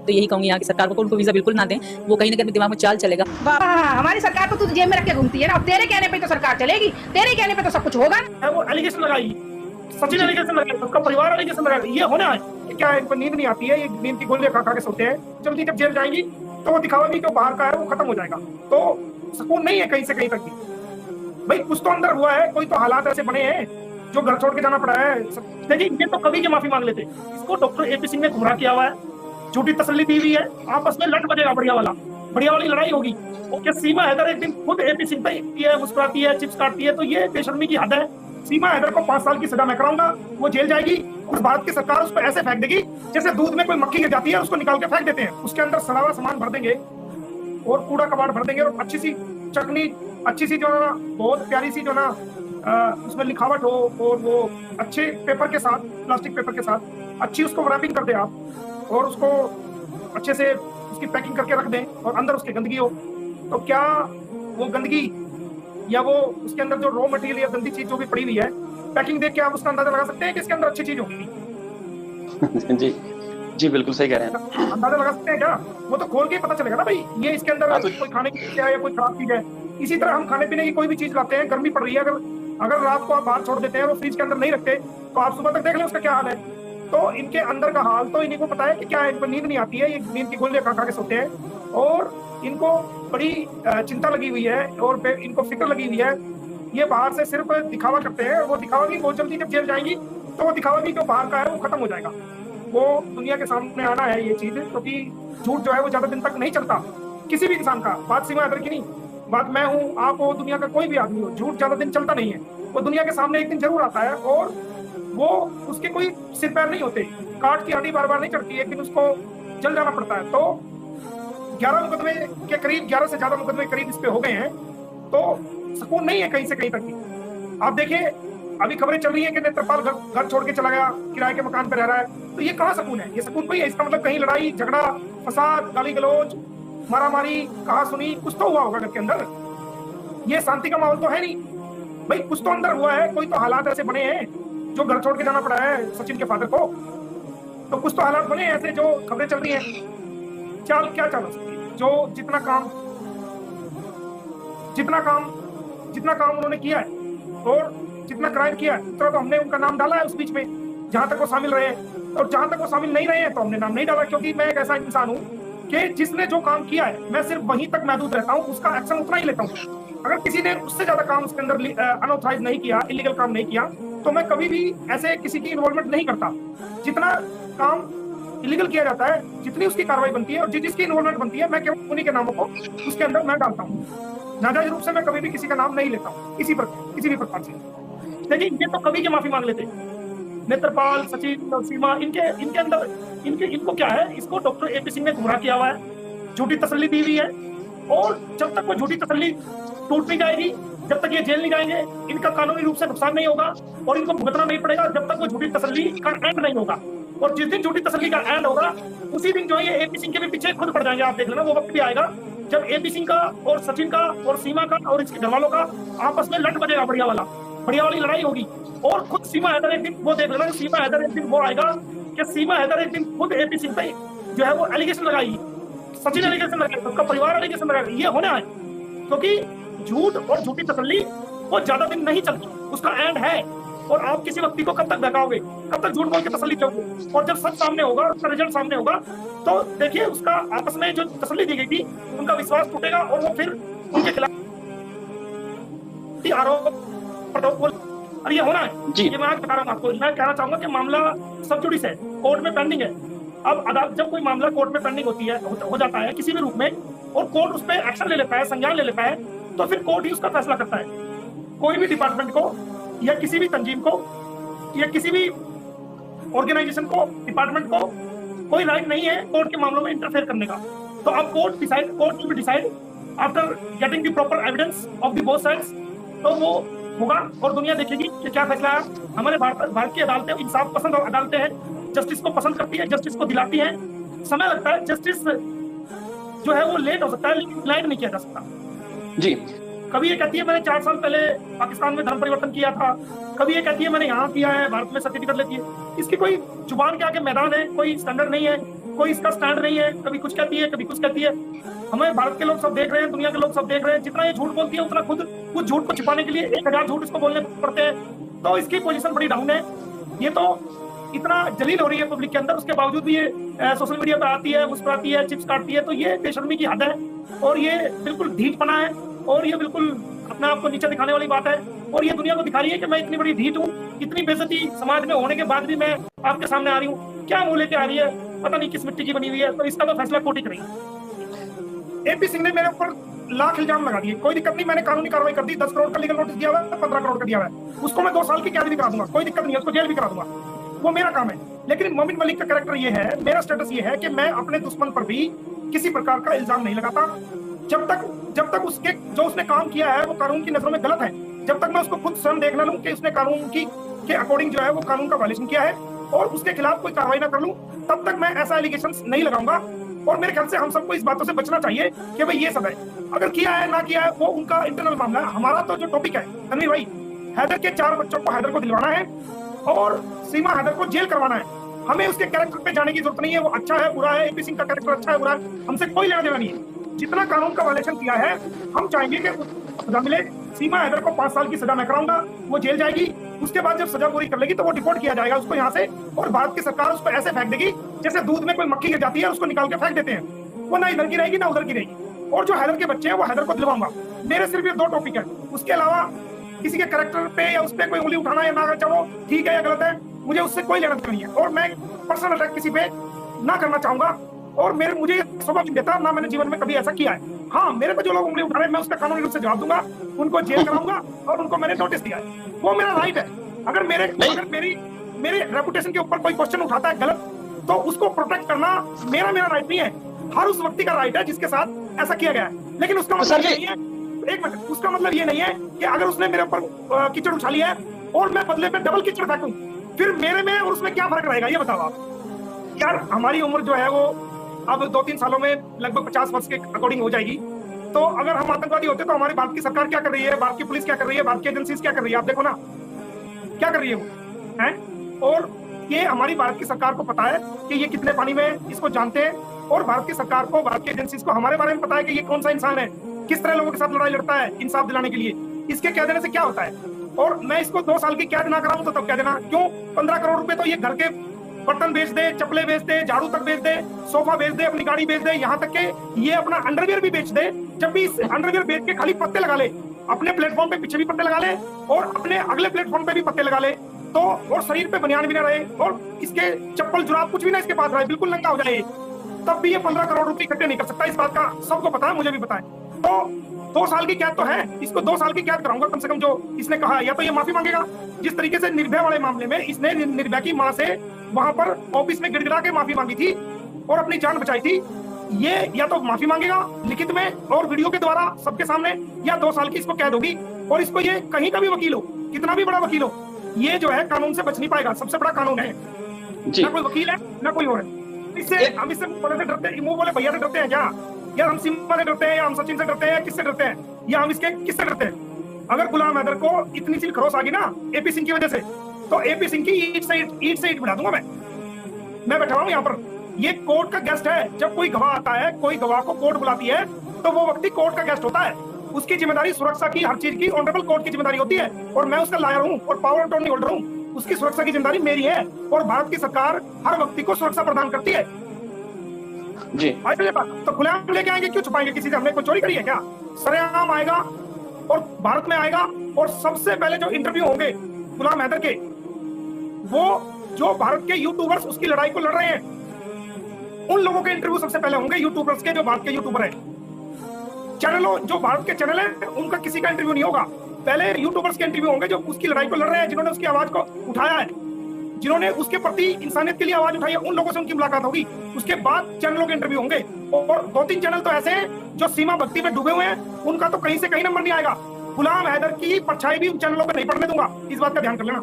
तो यही कहूंगी यहाँ की सरकार को उनको वीजा बिल्कुल ना दें, वो कहीं ना कहीं दिमाग में चाल चलेगा। हमारी सरकार तो तू जेब में रख के घूमती है ना, तेरे कहने पे तो सरकार चलेगी, तेरे कहने पे तो सब कुछ होगा ना। वो एलिगेशन लगाई, सचिन एलिगेशन लगाई, उसका परिवार एलिगेशन लगाई, ये होना है क्या? इनको नींद नहीं आती है, ये नींद की गोलियां खा खा के सोते हैं। जल्दी जब जेल जाएंगी तो वो दिखावा भी जो बाहर का है वो खत्म हो जाएगा, तो सुकून नहीं है कहीं से कहीं तक भी। भाई कुछ तो अंदर हुआ है, कोई तो हालात ऐसे बने हैं जो घर छोड़ के जाना पड़ा है। देखिए ये तो कभी की माफी मांग लेते, इसको डॉक्टर एपी सिंह ने गुमराह किया हुआ है, झूठी तसल्ली दी हुई है, आपस में लट बजेगा बढ़िया वाली लड़ाई होगी। ओके, सीमा हैदर एक दिन खुद एपी सिंह पे मुस्कुराती है, चिप्स काटती है, तो ये बेशर्मी की हद है। सीमा हैदर को 5 साल की सजा मैं कराऊंगा, वो जेल जाएगी और भारत की सरकार उसको ऐसे फेंक देगी जैसे दूध में कोई मक्खी गिर जाती है, उसको निकाल के फेंक देते हैं, उसके अंदर सड़ा हुआ सामान भर देंगे और कूड़ा कबाड़ भर देंगे और अच्छी सी चटनी, अच्छी सी जो ना बहुत प्यारी सी जो ना उसमें लिखावट हो और वो अच्छे पेपर के साथ, प्लास्टिक पेपर के साथ अच्छी उसको रैपिंग कर दे आप और उसको अच्छे से उसकी पैकिंग करके रख दें और अंदर उसकी गंदगी हो, तो क्या वो गंदगी या वो उसके अंदर जो रॉ मटेरियल या गंदी चीज जो भी पड़ी हुई है, पैकिंग देख के आप उसका अंदाजा लगा सकते हैं कि इसके अंदर अच्छी चीज होगी? जी जी बिल्कुल सही कह रहे हैं। अंदाजा लगा सकते हैं क्या? वो तो खोल के पता चलेगा ना भाई, ये इसके अंदर कोई खाने की चीज है या कोई खराब चीज है। इसी तरह हम खाने पीने की कोई भी चीज लाते हैं, गर्मी पड़ रही है, अगर रात को आप बाहर छोड़ देते हैं और फ्रिज के अंदर नहीं रखते तो आप सुबह तक देख लें उसका क्या हाल है। तो इनके अंदर का हाल तो इन्हीं को पता है कि क्या है, इनको नींद नहीं आती है, ये नींद की गोलियां खा खा के सोते हैं और इनको बड़ी चिंता लगी हुई है और इनको फिक्र लगी हुई है। ये बाहर से सिर्फ दिखावा करते हैं, वो दिखावा भी बहुत जल्दी जब जेल जाएंगी तो वो दिखावा भी जो बाहर का है वो खत्म हो जाएगा, वो दुनिया के सामने आना है ये चीज, क्योंकि झूठ जो है वो ज्यादा दिन तक नहीं चलता किसी भी इंसान का। बात सीमा हैदर की नहीं, बात मैं हूँ, आप हो, दुनिया का कोई भी आदमी हो, झूठ ज्यादा दिन चलता नहीं है, वो दुनिया के सामने एक दिन जरूर आता है और वो उसके कोई सिर पैर नहीं होते, काट की हड्डी बार बार नहीं चढ़ती, एक दिन उसको जल जाना पड़ता है। तो 11 मुकदमे के करीब, 11 से ज्यादा मुकदमे करीब इस पे हो गए हैं, तो सुकून नहीं है कहीं से कहीं तक भी। आप देखिए अभी खबरें चल रही है कि नेत्रपाल घर छोड़ के चला गया, किराए के मकान पे रह रहा है, तो ये कहाँ सुकून है? ये सुकून कोई है? इसका मतलब कहीं लड़ाई झगड़ा फसाद गाली गलौज मारामारी कहा सुनी कुछ तो हुआ होगा घर के अंदर, ये शांति का माहौल तो है नहीं भाई, कुछ तो अंदर हुआ है, कोई तो हालात ऐसे बने हैं जो घर छोड़ के जाना पड़ा है सचिन के फादर को, तो कुछ तो हालात बने ऐसे जो खबरें चल रही हैं। चाल क्या चाल हो सकती है? जो जितना काम उन्होंने किया है और जितना क्राइम किया है उतना तो हमने उनका नाम डाला है उस बीच में, जहां तक वो शामिल रहे हैं, और जहां तक वो शामिल नहीं रहे हैं तो हमने नाम नहीं डाला, क्योंकि मैं एक ऐसा इंसान हूं कि जिसने जो काम किया है मैं सिर्फ वहीं तक महदूद रहता हूं, उसका एक्शन उतना ही लेता हूं। अगर किसी ने उससे ज्यादा काम उसके अंदर अनऑथराइज नहीं किया, इलीगल काम नहीं किया, तो मैं कभी भी ऐसे किसी की इन्वॉल्वमेंट नहीं करता। जितना काम इलीगल किया जाता है, जितनी उसकी कार्रवाई बनती है और जिसकी इन्वॉल्वमेंट बनती है, मैं केवल उन्हीं के नामों को उसके अंदर मैं डालता हूँ। नाजायज रूप से मैं कभी भी किसी का नाम नहीं लेता हूँ किसी भी प्रकार से। देखिए ये तो कभी के माफी मांग लेते, नेत्रपाल, सचिन, सीमा, इनके अंदर इनको क्या है, इसको डॉक्टर एपी सिंह ने गुमराह किया हुआ है, झूठी तसल्ली दी हुई है, और जब तक वो झूठी तसल्ली टूट नहीं जाएगी, जब तक ये जेल नहीं जाएंगे, इनका कानूनी रूप से नुकसान नहीं होगा और इनको भुगतना नहीं पड़ेगा जब तक वो झूठी तसल्ली का एंड नहीं होगा। और जिस दिन झूठी तसल्ली का एंड होगा उसी दिन जो है ये एपी सिंह के भी पीछे खुद पड़ जाएंगे। आप देख लेना, वो वक्त भी आएगा जब एपी सिंह का और सचिन का और सीमा का और इसके घरवालों का आपस में लट बजेगा, बढ़िया वाली लड़ाई होगी। और खुद सीमा हैदर एक दिन, वो देख लेना, सीमा हैदर एक दिन वो आएगा कि सीमा हैदर एक दिन खुद एपी सिंह पे जो है वो एलिगेशन लगाएगी, सचिन एलिगेशन लगाएगा, उसका परिवार एलिगेशन लगाएगा। ये होना है क्योंकि झूठ और झूठी तसल्ली वो ज्यादा दिन नहीं चलती, उसका एंड है। और आप किसी व्यक्ति को कब तक बहकाओगे, कब तक झूठ बोल के तसल्ली दोगे, और जब सब सामने होगा, उसका रिजल्ट सामने होगा, तो देखिए उसका आपस में जो तसल्ली दी गई थी उनका विश्वास टूटेगा और वो फिर उनके खिलाफ आरोप। और ये होना है जी। ये मैं बता रहा हूँ आपको, मैं कहना चाहूंगा कि मामला सब जुडिस है, कोर्ट में पेंडिंग है। अब अदालत जब कोई मामला कोर्ट में पेंडिंग होती है, हो जाता है किसी भी रूप में, और कोर्ट उस पर एक्शन ले लेता है, संज्ञान ले लेता है, तो फिर कोर्ट ही उसका फैसला करता है। कोई भी डिपार्टमेंट को या किसी भी तंजीम को या किसी भी ऑर्गेनाइजेशन को, डिपार्टमेंट को कोई राइट नहीं है कोर्ट के मामलों में इंटरफेयर करने का। तो अब court will decide after getting the proper evidence of the both sides, तो वो होगा और दुनिया देखेगी कि क्या फैसला है। हमारे भारत की अदालतें इंसाफ पसंद अदालतें हैं, जस्टिस को पसंद करती है, जस्टिस को दिलाती है। समय लगता है, जस्टिस जो है वो लेट हो सकता है लेकिन डिनाइड नहीं किया जा सकता जी। कभी ये कहती है मैंने 4 साल पहले पाकिस्तान में धर्म परिवर्तन किया था, कभी ये कहती है मैंने यहाँ किया है, भारत में सर्टिफिकेट लेती है। इसकी कोई जुबान के आगे मैदान है, कोई स्टैंडर्ड नहीं है, कोई इसका स्टैंड नहीं है, कभी कुछ कहती है कभी कुछ कहती है। हमें भारत के लोग सब देख रहे हैं, दुनिया के लोग सब देख रहे हैं, जितना ये झूठ बोलती है उतना खुद उस झूठ को छिपाने के लिए 1000 झूठ इसको बोलने पड़ते हैं। तो इसकी पोजीशन बड़ी डाउन है। ये तो इतना जलील हो रही है पब्लिक के अंदर, उसके बावजूद भी ये सोशल मीडिया पे आती है, मुस्कुराती है, चिप्स काटती है। तो ये बेशर्मी की हद है और ये बिल्कुल ढीठपना है और ये बिल्कुल अपने आप को नीचे दिखाने वाली बात है। और ये दुनिया को दिखा रही है कि मैं इतनी बड़ी ढीठ हूँ, इतनी बेइज्जती समाज में होने के बाद भी मैं आपके सामने आ रही हूँ। क्या मुंह लेके आ रही है, पता नहीं किस मिट्टी की बनी हुई है। तो इसका तो फैसला कोर्ट ही करेगी। एपी सिंह ने मेरे ऊपर लाख इल्जाम लगा दिए, कोई दिक्कत नहीं, मैंने कानूनी कार्रवाई कर दी। 10 करोड़ का लीगल नोटिस दिया हुआ है, 15 करोड़ का दिया हुआ है। उसको मैं 2 साल की कैद भी करा दूंगा, कोई दिक्कत नहीं है, उसको जेल भी करा दूंगा, वो मेरा काम है। लेकिन मोमिन मलिक का कैरेक्टर ये है, मेरा स्टेटस ये है कि मैं अपने दुश्मन पर भी किसी प्रकार का इल्जाम नहीं लगाता जब तक उसके जो उसने काम किया है वो कानून की नजरों में गलत है। जब तक मैं उसको खुद स्वयं देख ना लूं कि उसने कानून के अकॉर्डिंग जो है वो कानून का वायलेशन किया है और उसके खिलाफ कोई कार्रवाई ना कर लूं, तब तक मैं ऐसा एलिगेशन नहीं लगाऊंगा। और मेरे ख्याल से हम सबको इस बातों से बचना चाहिए कि भाई ये सब है, अगर किया है ना किया है वो उनका इंटरनल मामला है। हमारा तो जो टॉपिक है तनवीर भाई, हैदर के 4 बच्चों को हैदर को दिलवाना है और सीमा हैदर को जेल करवाना है। हमें उसके कैरेक्टर पे जाने की जरूरत नहीं है, वो अच्छा है बुरा है, एपी सिंह का कैरेक्टर अच्छा है बुरा है, हमसे कोई लेना देना नहीं है। जितना कानून का वायलेशन किया है हम चाहेंगे कि सजा मिले। सीमा हैदर को 5 साल की सजा मैं कराऊंगा, वो जेल जाएगी। उसके बाद जब सजा पूरी कर लेगी तो वो डिपोर्ट किया जाएगा उसको यहाँ से, और भारत की सरकार उसको ऐसे फेंक देगी जैसे दूध में कोई मक्खी गिर जाती है उसको निकाल के फेंक देते हैं। वो ना इधर की रहेगी ना उधर की रहेगी। और जो हैदर के बच्चे हैं वो हैदर को दिलवाऊंगा। मेरे सिर्फ ये 2 टॉपिक है, उसके अलावा किसी के कैरेक्टर पे या उस पर कोई उंगली उठाना या ना चाहो ठीक है या गलत है, मुझे उससे कोई लेना देना नहीं है। और मैं पर्सनल अटैक किसी पे ना करना चाहूंगा और मुझे स्वभाव नहीं देता, ना मैंने जीवन में कभी ऐसा किया है। हाँ, मेरे पे जो लोग उंगली उठा रहे हैं मैं उसका कानूनी रूप से जवाब दूंगा, उनको जेल कराऊंगा और उनको मैंने नोटिस दिया है, वो मेरा राइट है। अगर मेरे रेपुटेशन के ऊपर कोई क्वेश्चन उठाता है गलत, तो उसको प्रोटेक्ट करना मेरा राइट नहीं है, हर उस व्यक्ति का राइट है जिसके साथ ऐसा किया गया है। लेकिन उसका मतलब ये नहीं है, एक मिनट, उसका मतलब ये नहीं है कि अगर उसने मेरे ऊपर कीचड़ उछाली है और मैं बदले पे डबल कीचड़ फेंकूं, फिर मेरे में और उसमें क्या फर्क रहेगा, ये बताओ आप। यार हमारी उम्र जो है वो अब 2-3 सालों में लगभग 50 वर्ष के अकॉर्डिंग हो जाएगी। तो अगर हम आतंकवादी होते तो हमारी भारत की सरकार क्या कर रही है, भारत की पुलिस क्या कर रही है, भारत की एजेंसीज क्या कर रही है, आप देखो ना क्या कर रही है वो है। और ये हमारी भारत की सरकार को पता है कि ये कितने पानी में, इसको जानते हैं। और भारत की सरकार को, भारत की एजेंसीज को हमारे बारे में पता है कि ये कौन सा इंसान है, किस तरह लोगों के साथ लड़ाई लड़ता है इंसाफ दिलाने के लिए। इसके कह देने से क्या होता है, और मैं इसको 2 साल की कैद ना कराऊं तो तब कह देना क्यों। 15 करोड़ रुपए तो ये घर के बर्तन बेच दे, चप्पलें बेच दे, झाड़ू तक बेच दे, सोफा बेच दे, अपनी गाड़ी बेच दे, यहाँ तक के ये अपना अंडरवियर भी बेच दे। जब भी इस अंडरवियर बेच के खाली पत्ते लगा ले, अपने प्लेटफॉर्म पे पीछे भी पत्ते लगा ले और अपने अगले प्लेटफॉर्म पे भी पत्ते लगा ले, तो और शरीर पे बनियान भी ना रहे और इसके चप्पल जुराब कुछ भी ना इसके पास रहे, बिल्कुल नंगा हो जाए, तब भी ये 15 करोड़ रुपए इकट्ठे नहीं कर सकता। इस बात का सबको पता है, मुझे भी पता है। तो 2 साल की कैद तो है, इसको 2 साल की कैद कराऊंगा कम से कम। जो इसने कहा, या तो ये माफी मांगेगा, जिस तरीके से निर्भया वाले मामले में इसने निर्भया की मां से वहां पर ऑफिस में गिड़गिड़ा के माफी मांगी थी और अपनी जान बचाई थी, ये या तो माफी मांगेगा लिखित में और वीडियो के द्वारा सबके सामने, या 2 साल की इसको कैद होगी। और इसको ये कहीं का भी वकील हो, कितना भी बड़ा वकील हो, ये जो है कानून से बच नहीं पाएगा। सबसे बड़ा कानून है, ना कोई वकील है ना कोई और है। इससे हम इससे बड़े से डरते हैं, मुंह बोले भैया से डरते हैं क्या? या हम सीमा से डरते हैं, या हम सचिन से डरते हैं, किससे डरते हैं, या हम इसके किससे डरते हैं? अगर गुलाम हैदर को इतनी सी खरोस आ गई ना एपी सिंह की वजह से, तो एपी सिंह की ईट से ईट बढ़ा दूंगा मैं बैठा हूं यहाँ पर। ये कोर्ट का गेस्ट है। जब कोई गवाह आता है, कोई गवाह को कोर्ट बुलाती है, तो वो व्यक्ति कोर्ट का गेस्ट होता है। उसकी जिम्मेदारी सुरक्षा की, हर चीज की ऑनरेबल कोर्ट की जिम्मेदारी होती है, और मैं उसका लायर हूँ और पावर अटॉर्नी होल्डर हूँ। उसकी सुरक्षा की जिम्मेदारी मेरी है, और भारत की सरकार हर व्यक्ति को सुरक्षा प्रदान करती है जी। तो खुलेआम लेके आएंगे, क्यों छुपाएंगे? किसी से हमने कोई चोरी करी है क्या? सरेआम आएगा और भारत में आएगा, और सबसे पहले जो इंटरव्यू होंगे गुलाम हैदर के, वो जो भारत के यूट्यूबर्स उसकी लड़ाई को लड़ रहे हैं, उन लोगों के इंटरव्यू सबसे पहले होंगे, यूट्यूबर्स के, जो भारत के यूट्यूबर हैं। चैनलों, जो भारत के चैनल है, उनका किसी का इंटरव्यू नहीं होगा। पहले यूट्यूबर्स के इंटरव्यू होंगे जो उसकी लड़ाई को लड़ रहे हैं, जिन्होंने उसकी आवाज को उठाया है, जिन्होंने उसके प्रति इंसानियत के लिए आवाज उठाई है, उन लोगों से उनकी मुलाकात होगी। उसके बाद चैनलों के इंटरव्यू होंगे, और 2-3 चैनल तो ऐसे हैं जो सीमा भक्ति में डूबे हुए हैं, उनका तो कहीं से कहीं नंबर नहीं आएगा। गुलाम हैदर की परछाई भी उन चैनलों पर नहीं पड़ने दूंगा, इस बात का ध्यान कर लेना।